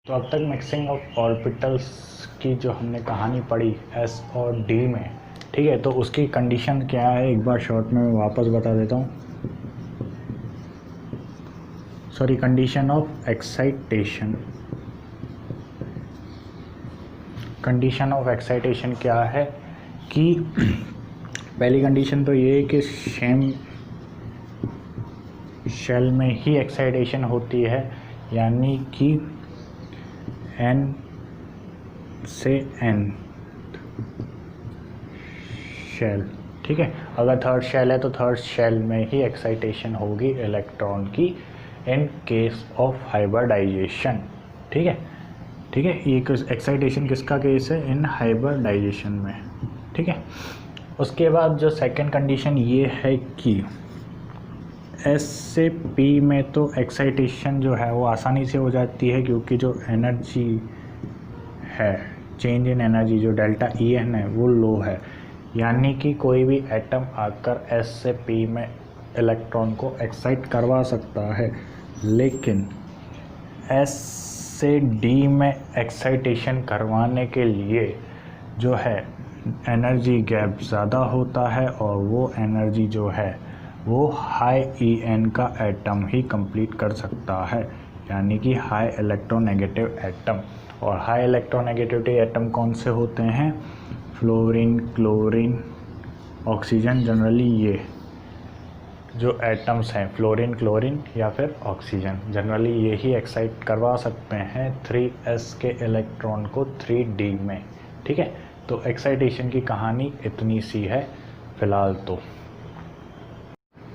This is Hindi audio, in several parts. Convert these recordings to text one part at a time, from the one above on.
तो अब तक मिक्सिंग ऑफ ऑर्बिटल्स की जो हमने कहानी पढ़ी एस और डी में, ठीक है, तो उसकी कंडीशन क्या है एक बार शॉर्ट में वापस बता देता हूँ। Sorry, condition of excitation. Condition of excitation क्या है कि पहली कंडीशन तो ये है कि सेम शेल में ही एक्साइटेशन होती है, यानी कि n से n शेल, ठीक है। अगर थर्ड शेल है तो थर्ड शेल में ही एक्साइटेशन होगी इलेक्ट्रॉन की इन केस ऑफ हाइब्रिडाइजेशन, ठीक है। ठीक है, ये एक्साइटेशन किसका केस है? इन हाइब्रिडाइजेशन में, ठीक है। उसके बाद जो सेकंड कंडीशन ये है कि S से P में तो एक्साइटेशन जो है वो आसानी से हो जाती है, क्योंकि जो एनर्जी है, चेंज इन एनर्जी जो डेल्टा En है वो लो है, यानी कि कोई भी एटम आकर S से P में इलेक्ट्रॉन को एक्साइट करवा सकता है। लेकिन S से D में एक्साइटेशन करवाने के लिए जो है एनर्जी गैप ज़्यादा होता है, और वो एनर्जी जो है वो हाई En का एटम ही कंप्लीट कर सकता है, यानी कि हाई इलेक्ट्रोनेगेटिव एटम। और हाई इलेक्ट्रोनेगेटिविटी एटम कौन से होते हैं? Fluorine, chlorine, oxygen. जनरली ये जो एटम्स हैं फ्लोरीन, क्लोरीन या फिर ऑक्सीजन, जनरली ये ही एक्साइट करवा सकते हैं 3s के इलेक्ट्रॉन को 3d में, ठीक है। तो एक्साइटेशन की कहानी इतनी सी है फ़िलहाल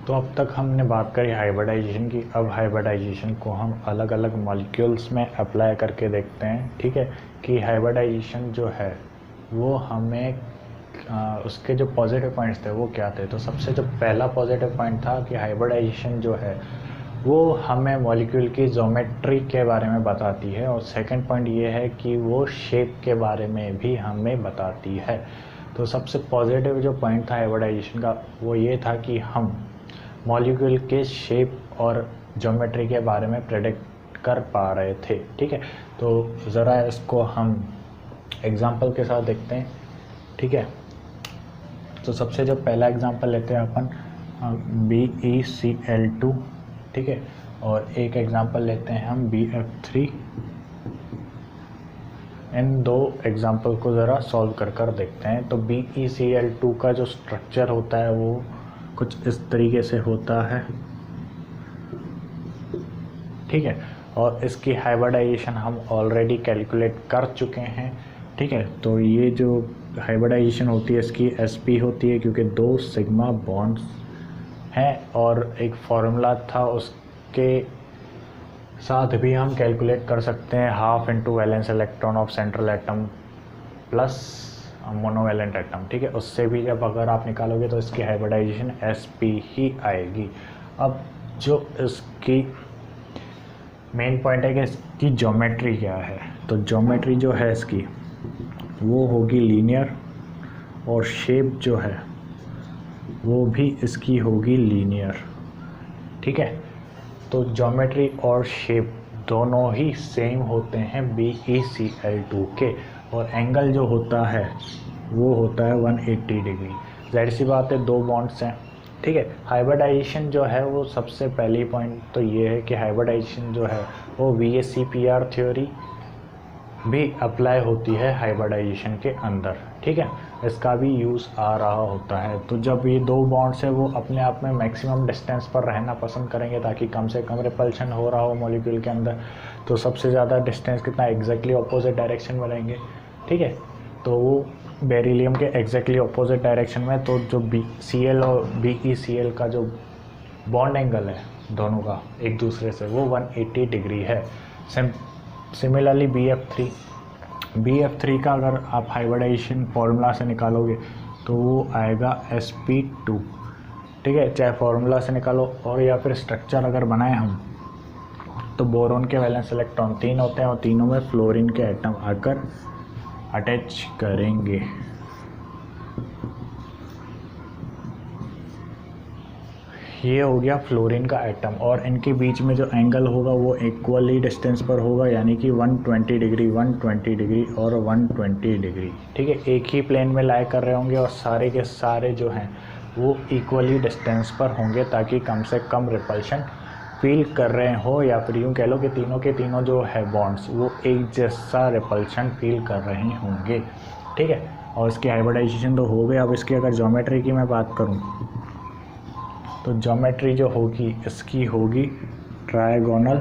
तो अब तक हमने बात करी हाइब्रिडाइजेशन की। अब हाइब्रिडाइजेशन को हम अलग अलग मॉलिक्यूल्स में अप्लाई करके देखते हैं, ठीक है, कि हाइब्रिडाइजेशन जो है वो हमें उसके जो पॉजिटिव पॉइंट्स थे वो क्या थे। तो सबसे जो पहला पॉजिटिव पॉइंट था कि हाइब्रिडाइजेशन जो है वो हमें मॉलिक्यूल की ज्योमेट्री के बारे में बताती है, और सेकंड पॉइंट ये है कि वो शेप के बारे में भी हमें बताती है। तो सबसे पॉजिटिव जो पॉइंट था हाइब्रिडाइजेशन का वो ये था कि हम मॉलिक्यूल के शेप और ज्योमेट्री के बारे में प्रेडिक्ट कर पा रहे थे, ठीक है। तो ज़रा इसको हम एग्जांपल के साथ देखते हैं, ठीक है। तो सबसे जो पहला एग्जांपल लेते हैं अपन BeCl2, ठीक है, और एक एग्जांपल लेते हैं हम BF3। इन दो एग्जांपल को ज़रा सॉल्व कर देखते हैं। तो BeCl2 का जो स्ट्रक्चर होता है वो कुछ इस तरीके से होता है, ठीक है, और इसकी हाइब्रिडाइजेशन हम ऑलरेडी कैलकुलेट कर चुके हैं, ठीक है। तो ये जो हाइब्रिडाइजेशन होती है इसकी sp होती है, क्योंकि 2 सिग्मा बॉन्ड्स हैं, और एक फॉर्मूला था उसके साथ भी हम कैलकुलेट कर सकते हैं half into valence electron of central atom plus monovalent atom, ठीक है। उससे भी जब अगर आप निकालोगे तो इसकी हाइब्रिडाइजेशन sp ही आएगी। अब जो इसकी मेन पॉइंट है कि इसकी ज्योमेट्री क्या है। तो ज्योमेट्री जो है इसकी वो होगी लीनियर, और शेप जो है वो भी इसकी होगी लीनियर, ठीक है। तो ज्योमेट्री और शेप दोनों ही सेम होते हैं BeCl2 के, और एंगल जो होता है वो होता है 180 डिग्री। जाहिर सी बात है, 2 बॉन्ड्स हैं, ठीक है। हाइब्रिडाइजेशन जो है वो सबसे पहली पॉइंट तो ये है कि हाइब्रिडाइजेशन जो है वो VSEPR थ्योरी भी अप्लाई होती है हाइब्रिडाइजेशन के अंदर, ठीक है। इसका भी यूज़ आ रहा होता है। तो जब ये 2 बॉन्ड्स है वो अपने आप में मैक्सिमम डिस्टेंस पर रहना पसंद करेंगे ताकि कम से कम रिपल्शन हो रहा हो मॉलिक्यूल के अंदर, तो सबसे ज़्यादा डिस्टेंस कितना, एग्जैक्टली अपोजिट डायरेक्शन में रहेंगे, ठीक है। तो वो बेरिलियम के एग्जैक्टली अपोजिट डायरेक्शन में, तो जो Cl और BeCl का जो बॉन्ड एंगल है दोनों का एक दूसरे से वो 180 डिग्री है। सिमिलरली BF3 का अगर आप हाइब्रिडाइजेशन फॉर्मूला से निकालोगे तो वो आएगा sp2, ठीक है। चाहे फॉर्मूला से निकालो और या फिर स्ट्रक्चर अगर बनाए हम, तो बोरोन के वैलेंस इलेक्ट्रॉन 3 होते हैं और तीनों में फ्लोरीन के एटम आकर अटैच करेंगे, ये हो गया फ्लोरीन का एटम, और इनके बीच में जो एंगल होगा वो इक्वली डिस्टेंस पर होगा, यानी कि 120 डिग्री 120 डिग्री और 120 डिग्री। ठीक है, एक ही प्लेन में लाई कर रहे होंगे और सारे के सारे जो हैं वो इक्वली डिस्टेंस पर होंगे, ताकि कम से कम रिपल्शन फील कर रहे हो, या फिर यूँ कह लो कि तीनों के तीनों जो है बॉन्ड्स वो एक जैसा रिपल्शन फील कर रहे होंगे। ठीक है, और इसकी हाइब्रिडाइजेशन तो हो गई। अब इसकी अगर ज्योमेट्री की मैं बात करूँ तो ज्योमेट्री जो होगी इसकी होगी ट्रायगोनल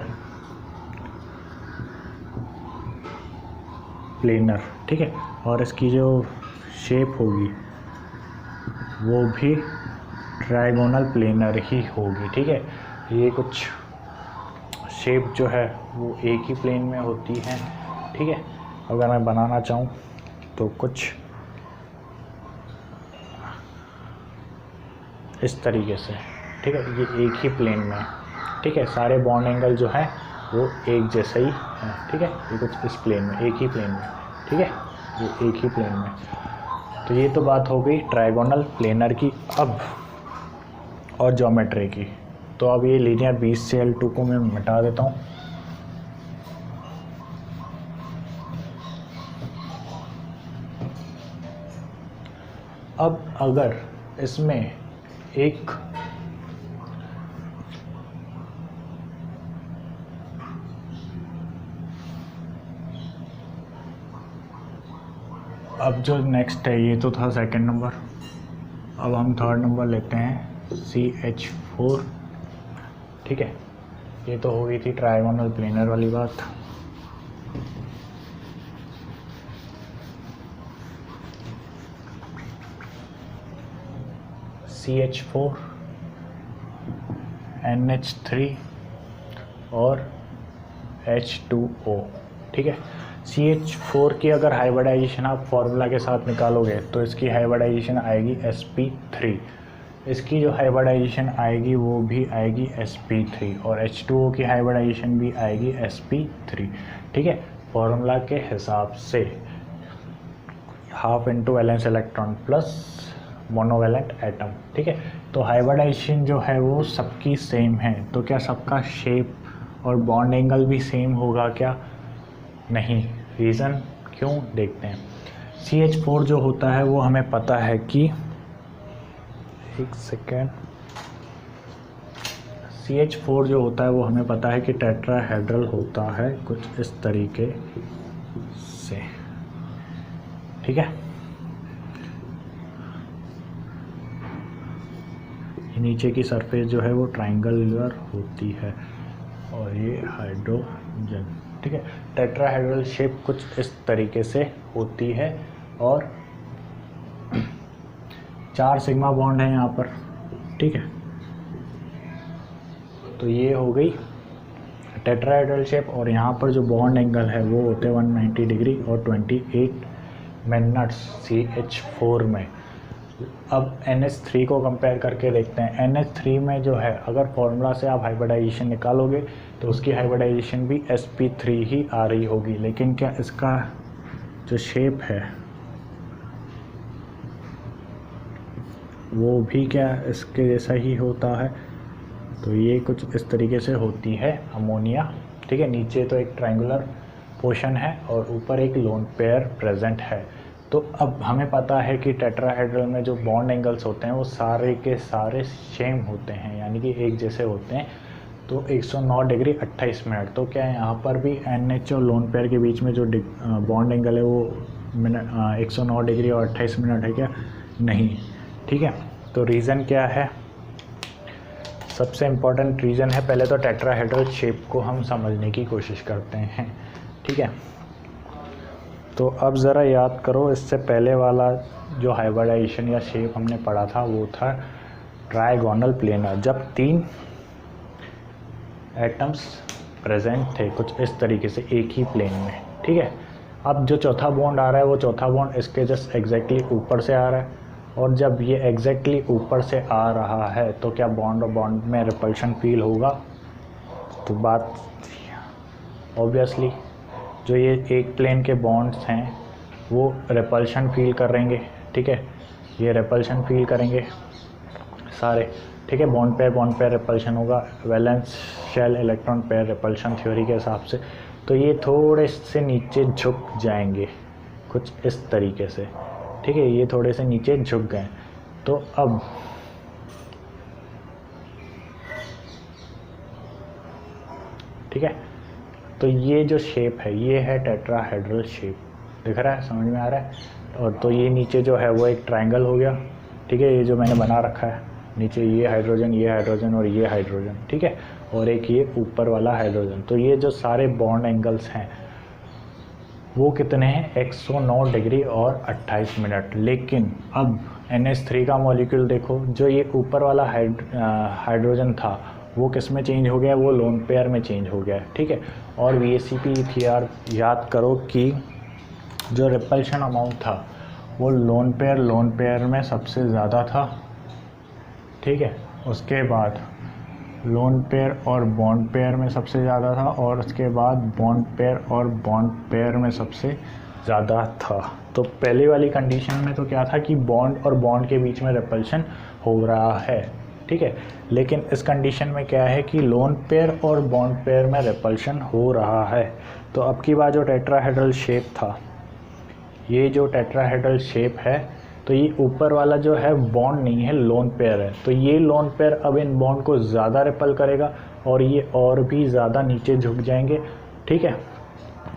प्लेनर। ठीक है, और इसकी जो शेप होगी वो भी ट्रायगोनल प्लेनर ही होगी। ठीक है, ये कुछ शेप जो है वो एक ही प्लेन में होती है। ठीक है, अगर मैं बनाना चाहूँ तो कुछ इस तरीके से। ठीक है, ये एक ही प्लेन में। ठीक है, सारे बॉन्ड एंगल जो है वो एक जैसे ही है। ठीक है, ये कुछ इस प्लेन में, एक ही प्लेन में। ठीक है, ये एक ही प्लेन में। तो ये तो बात हो गई ट्रायगोनल प्लेनर की। अब और ज्योमेट्री की, तो अब ये लीनियर 20 से L2 को मैं मिटा देता हूँ। अब अगर इसमें एक अब जो नेक्स्ट है, ये तो था सेकंड नंबर। अब हम थर्ड नंबर लेते हैं CH4। ठीक है, ये तो हो गई थी ट्रायगोनल प्लेनर वाली बात। CH4 NH3 और H2O। ठीक है, CH4 की अगर हाइब्रिडाइजेशन आप फॉर्मूला के साथ निकालोगे तो इसकी हाइब्रिडाइजेशन आएगी sp3। इसकी जो हाइब्रिडाइजेशन आएगी वो भी आएगी sp3, और H2O की हाइब्रिडाइजेशन भी आएगी sp3। ठीक है, फॉर्मूला के हिसाब से half into valence electron plus monovalent atom. ठीक है, तो हाइब्रिडाइजेशन जो है वो सबकी सेम है, तो क्या सबका शेप और बॉन्ड एंगल भी सेम होगा क्या? नहीं। रीज़न क्यों, देखते हैं। CH4 जो होता है वो हमें पता है कि, एक सेकेंड, CH4 जो होता है वो हमें पता है कि टेट्राहेड्रल होता है कुछ इस तरीके से। ठीक है, नीचे की सरफेस जो है वो ट्रायंगुलर होती है, और ये हाइड्रोजन। ठीक है, टेट्राहेड्रल शेप कुछ इस तरीके से होती है, और 4 सिग्मा बॉन्ड है यहाँ पर। ठीक है, तो ये हो गई टेट्राहेड्रल शेप, और यहाँ पर जो बॉन्ड एंगल है वो होते हैं 190 डिग्री और 28 मिनट्स CH4 में। अब NH3 को कंपेयर करके देखते हैं। NH3 में जो है, अगर फॉर्मूला से आप हाइब्रिडाइजेशन निकालोगे तो उसकी हाइब्रिडाइजेशन भी sp3 ही आ रही होगी, लेकिन क्या इसका जो शेप है वो भी क्या इसके जैसा ही होता है? तो ये कुछ इस तरीके से होती है अमोनिया। ठीक है, नीचे तो एक ट्रायंगुलर पोर्शन है और ऊपर एक लोन पेयर प्रेजेंट है। तो अब हमें पता है कि टेट्राहेड्रल में जो बॉन्ड एंगल्स होते हैं वो सारे के सारे सेम होते हैं, यानी कि एक जैसे होते हैं। तो 109 डिग्री 28 मिनट। तो क्या है, यहाँ पर भी NH और लोन पेयर के बीच में जो बॉन्ड एंगल है वो 109 डिग्री और 28 मिनट है क्या? नहीं। ठीक है, तो रीज़न क्या है? सबसे इम्पॉर्टेंट रीज़न है, पहले तो टेट्राहेड्रल शेप को हम समझने की कोशिश करते हैं। ठीक है, तो अब ज़रा याद करो, इससे पहले वाला जो हाइब्रिडाइजेशन या शेप हमने पढ़ा था वो था ट्रायगोनल प्लेनर, जब 3 एटम्स प्रेजेंट थे कुछ इस तरीके से एक ही प्लेन में। ठीक है, अब जो चौथा बॉन्ड आ रहा है वो चौथा बॉन्ड इसके जस्ट एग्जैक्टली ऊपर से आ रहा है, और जब ये एग्जैक्टली ऊपर से आ रहा है तो क्या बॉन्ड और बॉन्ड में रिपल्शन फील होगा? तो बात ऑब्वियसली जो ये एक प्लेन के बॉन्ड्स हैं वो रिपल्शन फील करेंगे। ठीक है, ये रिपल्शन फील करेंगे सारे। ठीक है। बॉन्ड पेयर रिपल्शन होगा valence shell electron pair repulsion theory के हिसाब से। तो ये थोड़े से नीचे झुक जाएंगे कुछ इस तरीके से, ठीक है। ये थोड़े से नीचे झुक गए। तो अब ठीक है, तो ये जो शेप है ये है टेट्राहेड्रल शेप, दिख रहा है, समझ में आ रहा है। और तो ये नीचे जो है वो एक ट्रायंगल हो गया, ठीक है। ये जो मैंने बना रखा है नीचे, ये हाइड्रोजन और ये हाइड्रोजन, ठीक है। और एक ये ऊपर वाला हाइड्रोजन। तो ये जो सारे बॉन्ड एंगल्स हैं वो कितने हैं, 109 डिग्री और 28 मिनट। लेकिन अब NH3 का मॉलिक्यूल देखो, जो ये ऊपर वाला हाइड्रोजन था वो किस में चेंज हो गया, वो लोन पेयर में चेंज हो गया है, ठीक है। और VACP ETR याद करो कि जो रिपल्शन अमाउंट था वो लोन पेयर में सबसे ज़्यादा था, ठीक है। उसके बाद लोन पेयर और बॉन्ड पेयर में सबसे ज़्यादा था, और उसके बाद बॉन्ड पेयर और बॉन्ड पेयर में सबसे ज़्यादा था। तो पहले वाली कंडीशन में तो क्या था कि बॉन्ड और बॉन्ड के बीच में रिपल्शन हो रहा है, ठीक है। लेकिन इस कंडीशन में क्या है कि लोन पेयर और बॉन्ड पेयर में रिपल्शन हो रहा है। तो अब की बार जो टेट्राहेड्रल शेप था, ये जो टेट्राहेड्रल शेप है, तो ये ऊपर वाला जो है बॉन्ड नहीं है, लोन पेयर है। तो ये लोन पेयर अब इन बॉन्ड को ज़्यादा रिपल करेगा और ये और भी ज़्यादा नीचे झुक जाएंगे, ठीक है।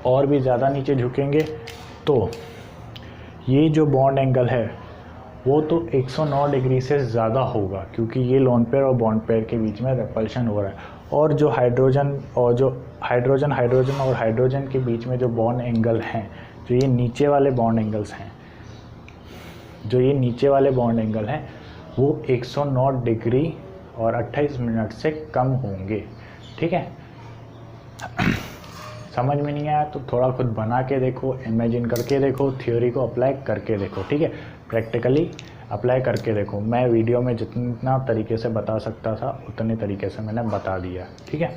और भी ज़्यादा नीचे झुकेंगे तो ये जो बॉन्ड एंगल है वो तो 109 डिग्री से ज़्यादा होगा, क्योंकि ये लोन पेयर और बॉन्ड पेयर के बीच में रिपल्शन हो रहा है। और जो हाइड्रोजन और हाइड्रोजन के बीच में जो बॉन्ड एंगल हैं, जो ये नीचे वाले बॉन्ड एंगल्स हैं, वो 109 डिग्री और 28 मिनट से कम होंगे, ठीक है। समझ में नहीं आया तो थोड़ा खुद बना के देखो, इमेजिन करके देखो, थ्योरी को अप्लाई करके देखो, ठीक है। प्रैक्टिकली अप्लाई करके देखो। मैं वीडियो में जितना तरीके से बता सकता था उतने तरीके से मैंने बता दिया, ठीक है।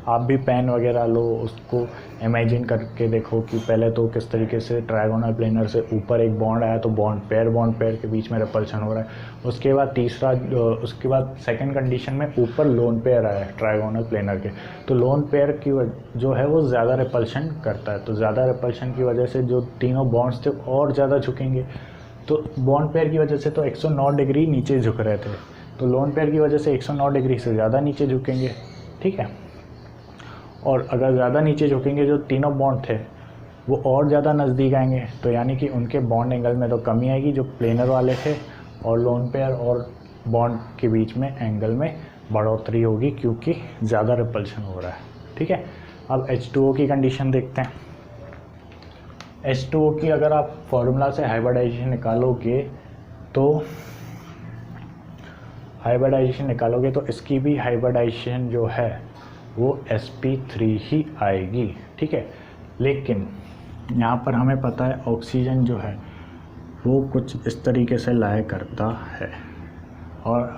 आप भी पेन वगैरह लो, उसको इमेजिन करके देखो कि पहले तो किस तरीके से ट्रायगोनल प्लेनर से ऊपर एक बॉन्ड आया तो बॉन्ड पेयर के बीच में रिपल्शन हो रहा है। उसके बाद सेकंड कंडीशन में ऊपर लोन पेयर आया है ट्रायगोनल प्लेनर के, तो लोन पेयर की जो है वो ज़्यादा रिपल्शन करता है। तो ज़्यादा रिपल्शन की वजह से जो तीनों बॉन्ड्स थे और ज़्यादा झुकेंगे। तो बॉन्ड पेयर की वजह से तो 109 डिग्री नीचे झुक रहे थे, तो लोन पेयर की वजह से 109 डिग्री से ज़्यादा नीचे झुकेंगे, ठीक है। और अगर ज़्यादा नीचे झुकेंगे जो तीनों बॉन्ड थे वो और ज़्यादा नज़दीक आएंगे, तो यानी कि उनके बॉन्ड एंगल में तो कमी आएगी जो प्लेनर वाले थे, और लोन पेयर और बॉन्ड के बीच में एंगल में बढ़ोतरी होगी क्योंकि ज़्यादा रिपल्शन हो रहा है, ठीक है। अब H2O की कंडीशन देखते हैं। H2O की अगर आप फॉर्मूला से हाइब्रिडाइजेशन निकालोगे तो इसकी भी हाइब्रिडाइजेशन जो है वो sp3 ही आएगी, ठीक है। लेकिन यहाँ पर हमें पता है ऑक्सीजन जो है वो कुछ इस तरीके से लाया करता है, और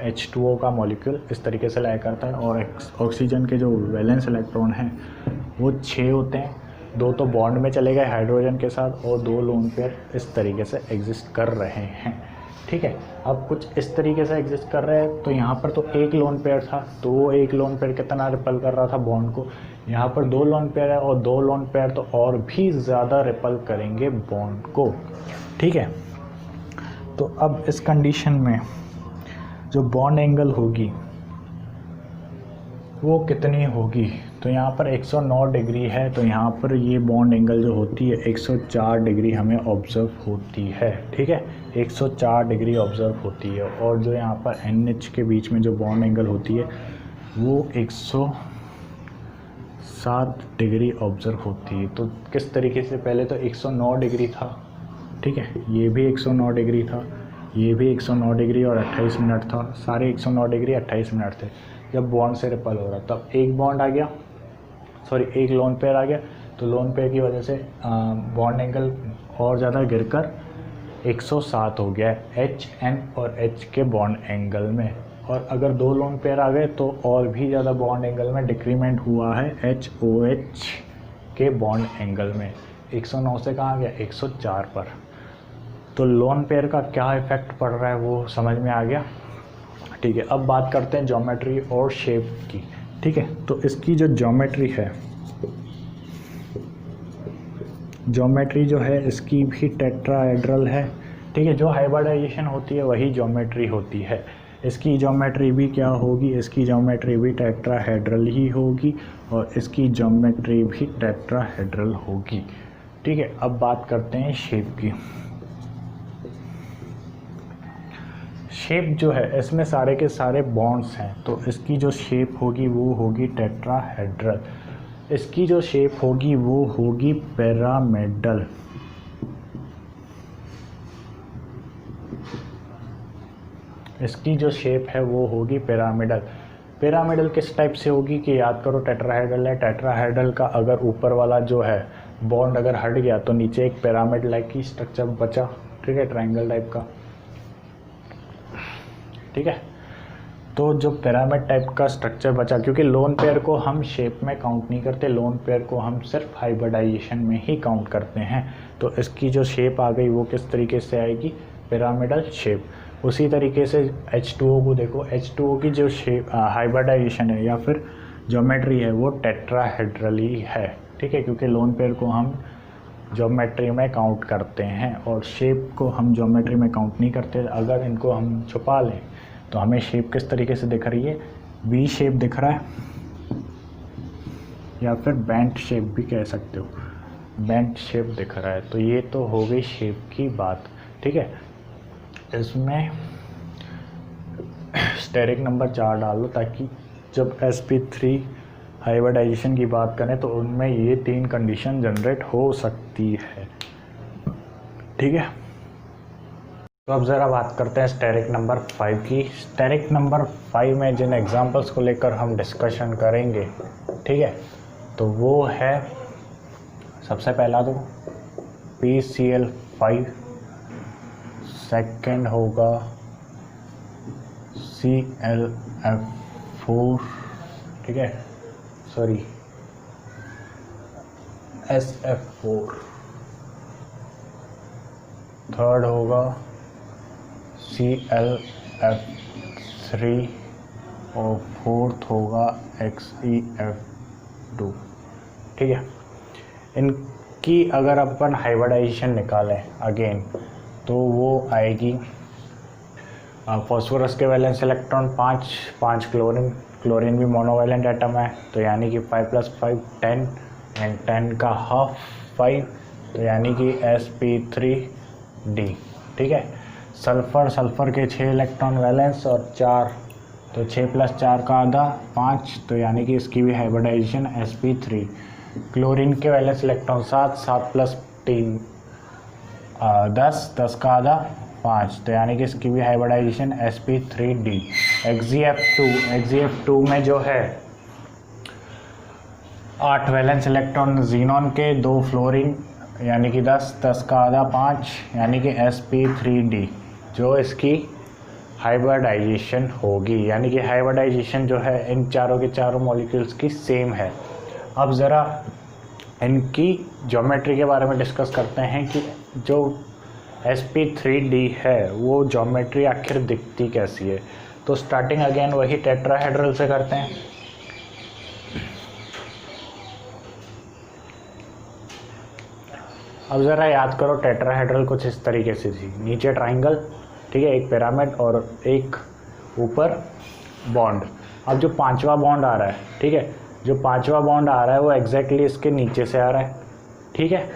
H2O का मॉलिक्यूल इस तरीके से लाया करता है, और ऑक्सीजन के जो वैलेंस इलेक्ट्रॉन हैं वो 6 होते हैं। 2 तो बॉन्ड में चले गए हाइड्रोजन के साथ, और 2 लोन पेयर इस तरीके से एग्जिस्ट कर रहे हैं, ठीक है। अब कुछ इस तरीके से एग्जिस्ट कर रहे हैं, तो यहाँ पर तो एक लोन पेयर था, तो वो एक लोन पेयर कितना रिपल कर रहा था बॉन्ड को। यहाँ पर 2 लोन पेयर है, और 2 लोन पेयर तो और भी ज़्यादा रिपल करेंगे बॉन्ड को, ठीक है। तो अब इस कंडीशन में जो बॉन्ड एंगल होगी वो कितनी होगी, तो यहाँ पर 109 डिग्री है, तो यहाँ पर ये बॉन्ड एंगल जो होती है 104 डिग्री हमें ऑब्ज़र्व होती है, ठीक है। 104 डिग्री ऑब्ज़र्व होती है, और जो यहाँ पर NH के बीच में जो बॉन्ड एंगल होती है वो 107 डिग्री ऑब्ज़र्व होती है। तो किस तरीके से, पहले तो 109 डिग्री था, ठीक है, ये भी 109 डिग्री था, ये भी 109 डिग्री और 28 मिनट था, सारे 109 डिग्री 28 मिनट थे जब बॉन्ड से रिपल हो रहा। तब एक लोन पेयर आ गया, तो लोन पेयर की वजह से बॉन्ड एंगल और ज़्यादा गिरकर 107 हो गया HN और H के बॉन्ड एंगल में। और अगर 2 लोन पेयर आ गए तो और भी ज़्यादा बॉन्ड एंगल में डिक्रीमेंट हुआ है HOH के बॉन्ड एंगल में। 109 से कहाँ गया, 104 पर। तो लोन पेयर का क्या इफेक्ट पड़ रहा है वो समझ में आ गया। ठीक है, अब बात करते हैं ज्योमेट्री और शेप की। ठीक है, तो इसकी जो ज्योमेट्री है, ज्योमेट्री जो है इसकी भी टेट्राहेड्रल है। ठीक है, जो हाइब्रिडाइजेशन होती है वही ज्योमेट्री होती है। इसकी ज्योमेट्री भी क्या होगी, इसकी ज्योमेट्री भी टेट्राहेड्रल ही होगी और इसकी ज्योमेट्री भी टेट्राहेड्रल होगी। ठीक है, अब बात करते हैं शेप की। शेप जो है इसमें सारे के सारे बॉन्ड्स हैं, तो इसकी जो शेप होगी वो होगी टेट्राहेड्रल। इसकी जो शेप होगी वो होगी पिरामिडल। इसकी जो शेप है वो होगी पिरामिडल। पिरामिडल किस टाइप से होगी कि याद करो टेट्राहेड्रल है, टेट्राहेड्रल का अगर ऊपर वाला जो है बॉन्ड अगर हट गया तो नीचे एक पिरामिड लाइक की स्ट्रक्चर बचा। ठीक है, ट्रायंगल टाइप का। ठीक है, तो जो पिरामिड टाइप का स्ट्रक्चर बचा, क्योंकि लोन पेयर को हम शेप में काउंट नहीं करते, लोन पेयर को हम सिर्फ हाइब्रिडाइजेशन में ही काउंट करते हैं। तो इसकी जो शेप आ गई वो किस तरीके से आएगी, पिरामिडल शेप। उसी तरीके से H2O को देखो, H2O की जो शेप हाइब्रिडाइजेशन है या फिर ज्योमेट्री है वो टेट्राहेड्रल ही है। ठीक है, क्योंकि लोन पेयर को हम ज्योमेट्री में काउंट करते हैं और शेप को हम ज्योमेट्री में काउंट नहीं करते। अगर इनको हम छुपा लें तो हमें शेप किस तरीके से दिख रही है, वी शेप दिख रहा है या फिर बेंट शेप भी कह सकते हो, बेंट शेप दिख रहा है। तो ये तो हो गई शेप की बात। ठीक है, इसमें स्टेरिक नंबर 4 डाल लो ताकि जब sp3 हाइब्रिडाइजेशन की बात करें तो उनमें ये 3 कंडीशन जनरेट हो सकती है। ठीक है, तो अब ज़रा बात करते हैं स्टेरिक नंबर 5 की। स्टेरिक नंबर 5 में जिन एग्जांपल्स को लेकर हम डिस्कशन करेंगे, ठीक है, तो वो है सबसे पहला तो PCl5, सेकंड होगा ClF4, ठीक है, सॉरी SF4, थर्ड होगा ClF3 और फोर्थ होगा XeF2। ठीक है, इनकी अगर अपन हाइब्रिडाइजेशन निकालें अगेन तो वो आएगी फॉस्फोरस के वैलेंस इलेक्ट्रॉन 5 क्लोरीन भी मोनोवैलेंट एटम है, तो यानी कि 5 + 5 10 एंड 10 का हाफ 5, तो यानी कि sp3d। ठीक है, सल्फ़र के 6 इलेक्ट्रॉन वैलेंस और 4, तो 6 + 4 का आधा 5, तो यानी कि इसकी भी हाइब्रिडाइजेशन sp3। क्लोरीन के वैलेंस इलेक्ट्रॉन 7 + 3 10 का आधा 5, तो यानी कि इसकी भी हाइब्रिडाइजेशन sp3d। XeF2 में जो है 8 वैलेंस इलेक्ट्रॉन जीनॉन के, 2 फ्लोरीन, यानी कि 10 का आधा 5, यानी कि sp3d जो इसकी हाइब्रिडाइजेशन होगी। यानी कि हाइब्रिडाइजेशन जो है इन चारों के चारों मॉलिक्यूल्स की सेम है। अब ज़रा इनकी ज्योमेट्री के बारे में डिस्कस करते हैं कि जो sp3d है वो ज्योमेट्री आखिर दिखती कैसी है। तो स्टार्टिंग अगेन वही टेट्राहेड्रल से करते हैं। अब ज़रा याद करो टेट्राहेड्रल कुछ इस तरीके से थी, नीचे ट्राइंगल, ठीक है, एक पिरामिड और एक ऊपर बॉन्ड। अब जो 5वां बॉन्ड आ रहा है, ठीक है, जो 5वां बॉन्ड आ रहा है वो एग्जैक्टली इसके नीचे से आ रहा है। ठीक है,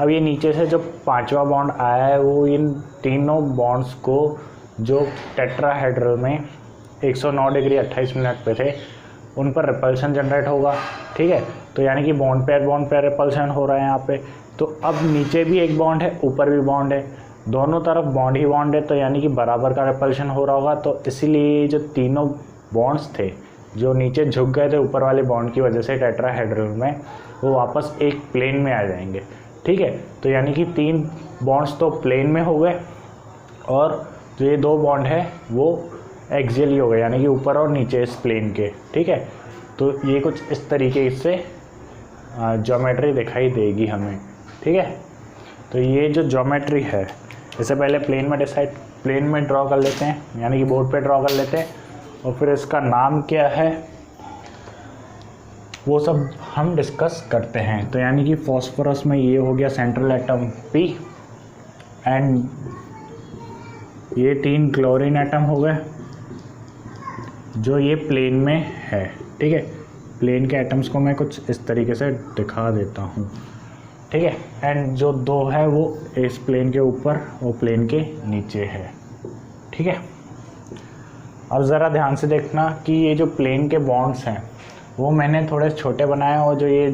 अब ये नीचे से जो 5वां बॉन्ड आया है वो इन तीनों बॉन्ड्स को जो टेट्राहेड्रल में 109 डिग्री 28 मिनट पे थे उन पर रिपल्शन जनरेट होगा। ठीक है, तो यानी कि बॉन्ड पेयर रिपल्शन हो रहा है यहाँ पे। तो अब नीचे भी एक बॉन्ड है, ऊपर भी बॉन्ड है, दोनों तरफ बॉन्ड ही बॉन्ड है, तो यानी कि बराबर का रिपल्शन हो रहा होगा। तो इसलिए जो तीनों बॉन्ड्स थे जो नीचे झुक गए थे ऊपर वाले बॉन्ड की वजह से टेट्राहेड्रल में, वो वापस एक प्लेन में आ जाएंगे। ठीक है, तो यानी कि 3 बॉन्ड्स तो प्लेन में हो गए और जो ये 2 बॉन्ड है वो एक्सियली हो गए, यानी कि ऊपर और नीचे इस प्लेन के। ठीक है, तो ये कुछ इस तरीके से ज्योमेट्री दिखाई देगी हमें। ठीक है, तो ये जो ज्योमेट्री है इससे पहले प्लेन में ड्रॉ कर लेते हैं, यानी कि बोर्ड पे ड्रॉ कर लेते हैं, और फिर इसका नाम क्या है वो सब हम डिस्कस करते हैं। तो यानी कि फॉस्फोरस में ये हो गया सेंट्रल एटम P, एंड ये 3 क्लोरीन एटम हो गए जो ये प्लेन में है। ठीक है, प्लेन के एटम्स को मैं कुछ इस तरीके से दिखा देता हूँ। ठीक है, एंड जो 2 है वो इस प्लेन के ऊपर और प्लेन के नीचे है। ठीक है, अब ज़रा ध्यान से देखना कि ये जो प्लेन के बॉन्ड्स हैं वो मैंने थोड़े छोटे बनाए, और जो ये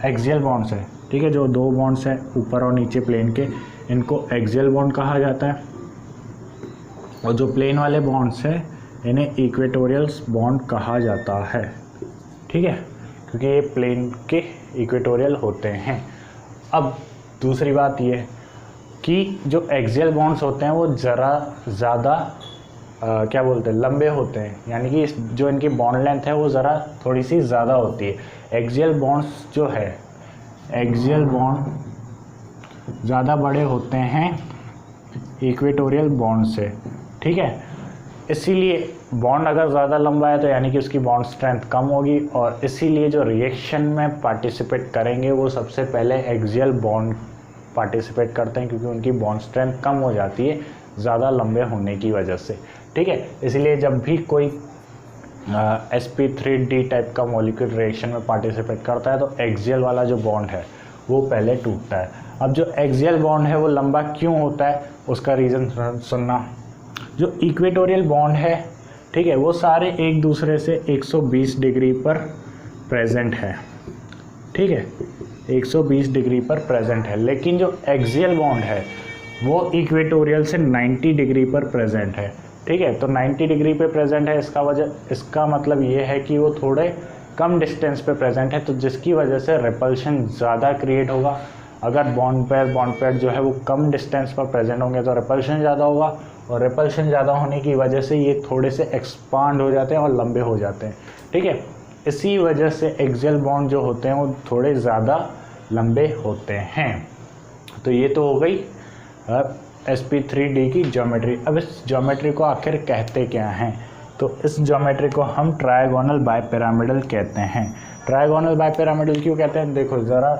एक्सियल बॉन्ड्स है, ठीक है, जो 2 बॉन्ड्स हैं ऊपर और नीचे प्लेन के, इनको एक्सियल बॉन्ड कहा जाता है, और जो प्लेन वाले बॉन्ड्स हैं इन्हें इक्वेटोरियल बॉन्ड कहा जाता है। ठीक है, क्योंकि ये प्लेन के इक्वेटोरियल होते हैं। अब दूसरी बात ये कि जो एक्सियल बॉन्ड्स होते हैं वो ज़रा ज़्यादा क्या बोलते हैं, लंबे होते हैं, यानी कि जो इनकी बॉन्ड लेंथ है वो ज़रा थोड़ी सी ज़्यादा होती है। एक्सियल बॉन्ड्स जो है, एक्सियल बॉन्ड ज़्यादा बड़े होते हैं इक्वेटोरियल बॉन्ड से। ठीक है, इसीलिए बॉन्ड अगर ज़्यादा लंबा है तो यानी कि उसकी बॉन्ड स्ट्रेंथ कम होगी, और इसीलिए जो रिएक्शन में पार्टिसिपेट करेंगे वो सबसे पहले एक्सियल बॉन्ड पार्टिसिपेट करते हैं, क्योंकि उनकी बॉन्ड स्ट्रेंथ कम हो जाती है ज़्यादा लंबे होने की वजह से। ठीक है, इसलिए जब भी कोई sp3d टाइप का मॉलिक्यूल रिएक्शन में पार्टिसिपेट करता है तो एक्सियल वाला जो बॉन्ड है वो पहले टूटता है। अब जो एक्सियल बॉन्ड है वो लंबा क्यों होता है उसका रीज़न सुनना। जो इक्वेटोरियल बॉन्ड है, ठीक है, वो सारे एक दूसरे से 120 डिग्री पर प्रेजेंट है। ठीक है, 120 डिग्री पर प्रेजेंट है, लेकिन जो एक्सियल बॉन्ड है वो इक्वेटोरियल से 90 डिग्री पर प्रेजेंट है। ठीक है, तो 90 डिग्री पे प्रेजेंट है, इसका मतलब ये है कि वो थोड़े कम डिस्टेंस पे प्रेजेंट है, तो जिसकी वजह से रिपल्शन ज़्यादा क्रिएट होगा। अगर बॉन्ड पेयर जो है वो कम डिस्टेंस पर प्रेजेंट होंगे तो रिपल्शन ज़्यादा होगा, और रिपल्शन ज़्यादा होने की वजह से ये थोड़े से एक्सपांड हो जाते हैं और लंबे हो जाते हैं। ठीक है, इसी वजह से एक्सियल बॉन्ड जो होते हैं वो थोड़े ज़्यादा लंबे होते हैं। तो ये तो हो गई sp3d की ज्योमेट्री। अब इस ज्योमेट्री को आखिर कहते क्या हैं, तो इस ज्योमेट्री को हम ट्रायगोनल बाइपिरामिडल कहते हैं। ट्रायगोनल बाइपिरामिडल क्यों कहते हैं, देखो ज़रा,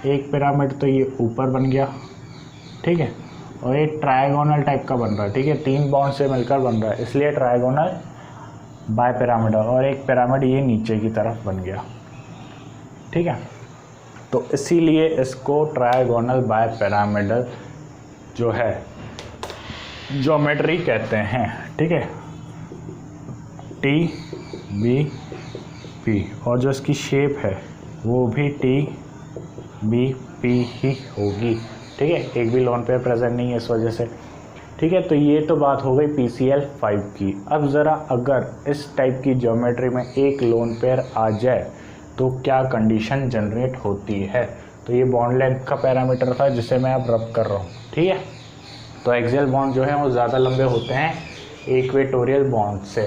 एक पिरामिड तो ये ऊपर बन गया, ठीक है, और ये ट्रायगोनल टाइप का बन रहा है। ठीक है, 3 बॉन्ड से मिलकर बन रहा है, इसलिए ट्रायगोनल बाइपिरामिडल, और एक पिरामिड ये नीचे की तरफ बन गया। ठीक है, तो इसीलिए इसको ट्रायगोनल बाइपिरामिडल जो है ज्योमेट्री कहते हैं। ठीक है, TBP, और जो इसकी शेप है वो भी TBP ही होगी। ठीक है, एक भी लोन पेयर प्रेजेंट नहीं है इस वजह से। ठीक है, तो ये तो बात हो गई PCl5 की। अब ज़रा अगर इस टाइप की ज्योमेट्री में एक लोन पेयर आ जाए तो क्या कंडीशन जनरेट होती है। तो ये बॉन्ड लेंथ का पैरामीटर था जिसे मैं अब रब कर रहा हूँ। ठीक है, तो एक्सियल बॉन्ड जो है वो ज़्यादा लंबे होते हैं इक्वेटोरियल बॉन्ड से,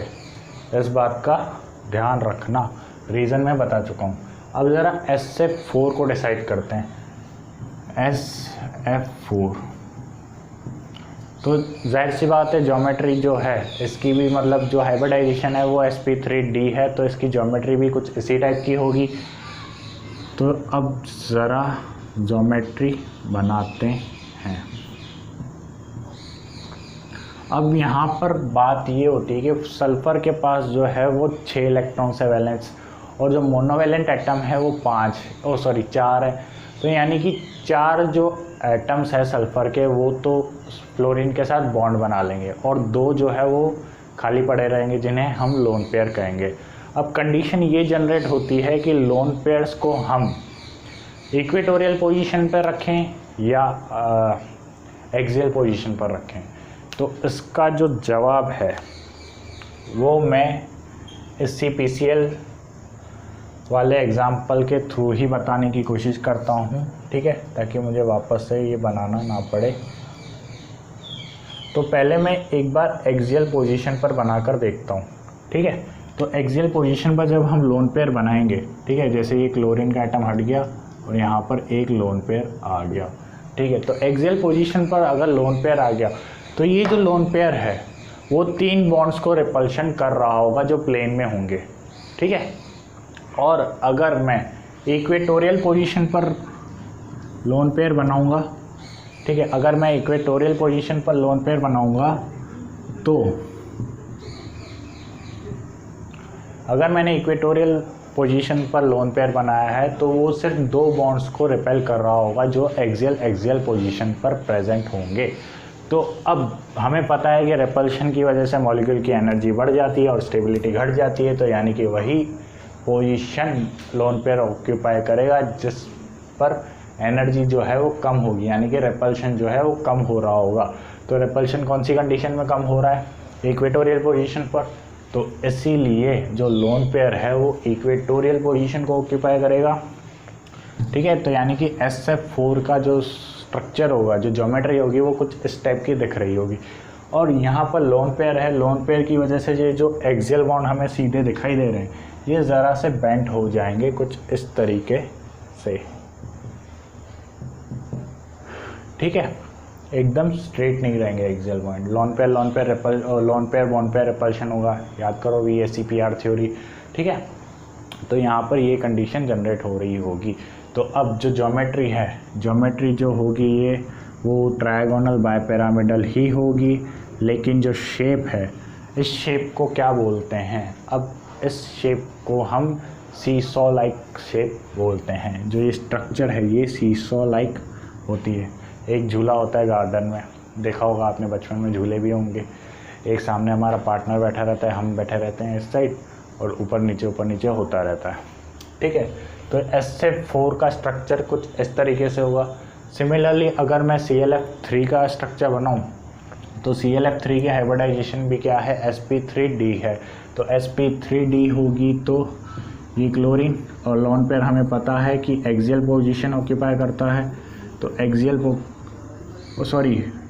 इस बात का ध्यान रखना, रीज़न मैं बता चुका हूँ। अब ज़रा SF4 को डिसाइड करते हैं। SF4 तो जाहिर सी बात है ज्योमेट्री जो है इसकी भी, मतलब जो हाइब्रिडाइजेशन है वो sp3d है, तो इसकी ज्योमेट्री भी कुछ इसी टाइप की होगी। तो अब ज़रा ज्योमेट्री बनाते हैं। अब यहाँ पर बात ये होती है कि सल्फ़र के पास जो है वो 6 इलेक्ट्रॉन्स है वैलेंस, और जो मोनोवैलेंट एटम है वो 4 है। तो यानी कि 4 जो एटम्स है सल्फ़र के वो तो फ्लोरीन के साथ बॉन्ड बना लेंगे, और 2 जो है वो खाली पड़े रहेंगे जिन्हें हम लोन पेयर कहेंगे। अब कंडीशन ये जनरेट होती है कि लोन पेयर्स को हम इक्वेटोरियल पोजीशन पर रखें या एक्सियल पोजीशन पर रखें। तो इसका जो जवाब है वो मैं इस CPCL वाले एग्ज़ाम्पल के थ्रू ही बताने की कोशिश करता हूँ। ठीक है, ताकि मुझे वापस से ये बनाना ना पड़े। तो पहले मैं एक बार एक्सियल पोजीशन पर बनाकर देखता हूँ। ठीक है, तो एक्सियल पोजीशन पर जब हम लोन पेयर बनाएंगे, ठीक है, जैसे ये क्लोरीन का एटम हट गया और यहाँ पर एक लोन पेयर आ गया, ठीक है। तो एक्सियल पोजीशन पर अगर लोन पेयर आ गया तो ये जो लोन पेयर है वो 3 बॉन्ड्स को रिपल्शन कर रहा होगा जो प्लेन में होंगे, ठीक है। और अगर मैं इक्वेटोरियल पोजीशन पर लोन पेयर बनाऊंगा, ठीक है, अगर मैं इक्वेटोरियल पोजीशन पर लोन पेयर बनाऊंगा तो अगर मैंने इक्वेटोरियल पोजीशन पर लोन पेयर बनाया है तो वो सिर्फ 2 बॉन्ड्स को रिपेल कर रहा होगा जो एक्सियल पोजीशन पर प्रेजेंट होंगे। तो अब हमें पता है कि रिपल्शन की वजह से मॉलिक्यूल की एनर्जी बढ़ जाती है और स्टेबिलिटी घट जाती है, तो यानी कि वही पोजीशन लोन पेयर ऑक्यूपाई करेगा जिस पर एनर्जी जो है वो कम होगी, यानी कि रिपल्शन जो है वो कम हो रहा होगा। तो रिपल्शन कौन सी कंडीशन में कम हो रहा है? इक्वेटोरियल पोजीशन पर। तो इसीलिए जो लोन पेयर है वो इक्वेटोरियल पोजीशन को ऑक्यूपाई करेगा, ठीक है। तो यानी कि SF4 का जो स्ट्रक्चर होगा, जो ज्योमेट्री होगी वो कुछ इस टाइप की दिख रही होगी। और यहाँ पर लोन पेयर है, लोन पेयर की वजह से ये जो एक्सियल बॉन्ड हमें सीधे दिखाई दे रहे हैं ये ज़रा से बेंट हो जाएंगे कुछ इस तरीके से, ठीक है, एकदम स्ट्रेट नहीं रहेंगे axial bond. Lone pair bond pair repulsion होगा, याद करो VSEPR थ्योरी, ठीक है। तो यहाँ पर ये कंडीशन जनरेट हो रही होगी। तो अब जो ज्योमेट्री है, ज्योमेट्री जो होगी ये वो ट्रायगोनल बायपिरामिडल ही होगी, लेकिन जो शेप है इस शेप को क्या बोलते हैं? अब इस शेप को हम सीसॉ लाइक शेप बोलते हैं। जो ये स्ट्रक्चर है ये सीसॉ लाइक होती है। एक झूला होता है गार्डन में, देखा होगा आपने, बचपन में झूले भी होंगे। एक सामने हमारा पार्टनर बैठा रहता है, हम बैठे रहते हैं इस साइड, और ऊपर नीचे होता रहता है, ठीक है। तो SF4 का स्ट्रक्चर कुछ इस तरीके से होगा। सिमिलरली अगर मैं ClF3 का स्ट्रक्चर बनाऊं तो ClF3 की हाइब्रिडाइजेशन भी क्या है? sp3d है। तो sp3d होगी तो ये क्लोरीन, और लोन पेयर हमें पता है कि एक्सियल पोजीशन ऑक्यूपाई करता है, तो